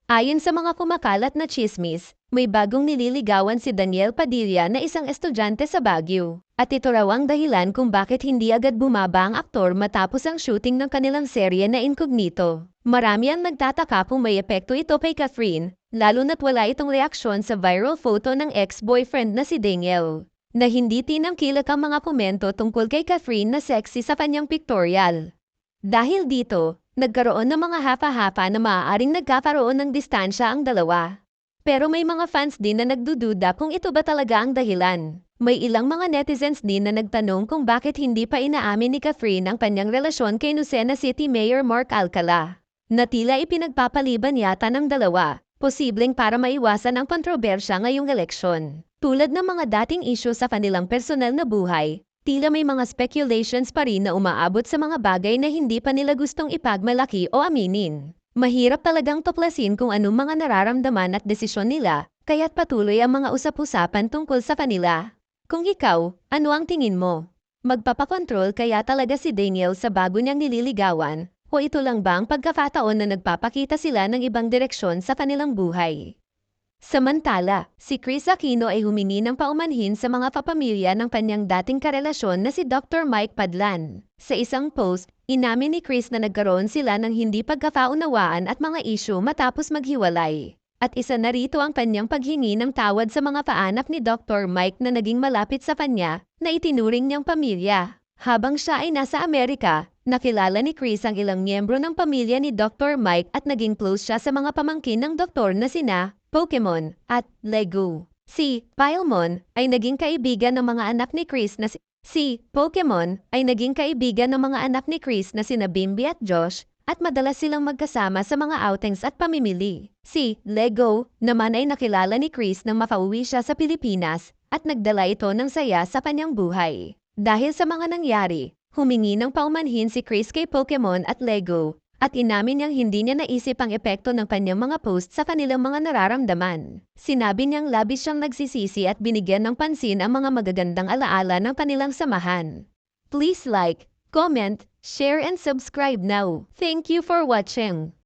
Ayon sa mga kumakalat na tsismis, may bagong nililigawan si Daniel Padilla na isang estudyante sa Baguio. At ito raw ang dahilan kung bakit hindi agad bumaba ang aktor matapos ang shooting ng kanilang serye na Incognito. Marami ang nagtataka kung may epekto ito kay Catherine, lalo na't wala itong reaksyon sa viral photo ng ex-boyfriend na si Daniel, na hindi tinangkilak ang mga komento tungkol kay Catherine na sexy sa kanyang pictorial. Dahil dito, nagkaroon ng mga hapa-hapa na maaaring nagkakaroon ng distansya ang dalawa. Pero may mga fans din na nagdududa kung ito ba talaga ang dahilan. May ilang mga netizens din na nagtanong kung bakit hindi pa inaamin ni Catherine ang kanyang relasyon kay Lucena City Mayor Mark Alcala, na tila ipinagpapaliban yata ng dalawa, posibleng para maiwasan ang kontrobersya ngayong eleksyon. Tulad ng mga dating issue sa kanilang personal na buhay, tila may mga speculations pa rin na umaabot sa mga bagay na hindi pa nila gustong ipagmalaki o aminin. Mahirap talagang tuklasin kung anong mga nararamdaman at desisyon nila, kaya't patuloy ang mga usap-usapan tungkol sa kanila. Kung ikaw, ano ang tingin mo? Magpapakontrol kaya talaga si Daniel sa bago niyang nililigawan, o ito lang ba ang pagkakataon na nagpapakita sila ng ibang direksyon sa kanilang buhay? Samantala, si Kris Aquino ay humingi ng paumanhin sa mga kapamilya ng kanyang dating karelasyon na si Dr. Mike Padlan. Sa isang post, inamin ni Kris na nagkaroon sila ng hindi pagkakaunawaan at mga isyu matapos maghiwalay. At isa na rito ang kanyang paghingi ng tawad sa mga kaanak ni Dr. Mike na naging malapit sa kanya na itinuring niyang pamilya. Habang siya ay nasa Amerika, nakilala ni Kris ang ilang miyembro ng pamilya ni Dr. Mike at naging close siya sa mga pamangkin ng doktor na sina Pokemon at Lego. Si Paimon ay naging kaibigan ng mga anak ni Kris na sina Bimby at Josh, at madalas silang magkasama sa mga outings at pamimili. Si Lego naman ay nakilala ni Kris nang makauwi siya sa Pilipinas at nagdala ito ng saya sa kanyang buhay. Dahil sa mga nangyari, humingi ng paumanhin si Kris kay Pokemon at Lego, at inamin niyang hindi niya naisip ang epekto ng kanyang mga post sa kanilang mga nararamdaman. Sinabi niyang labis siyang nagsisisi at binigyan ng pansin ang mga magagandang alaala ng kanilang samahan. Please like, comment, share and subscribe now. Thank you for watching.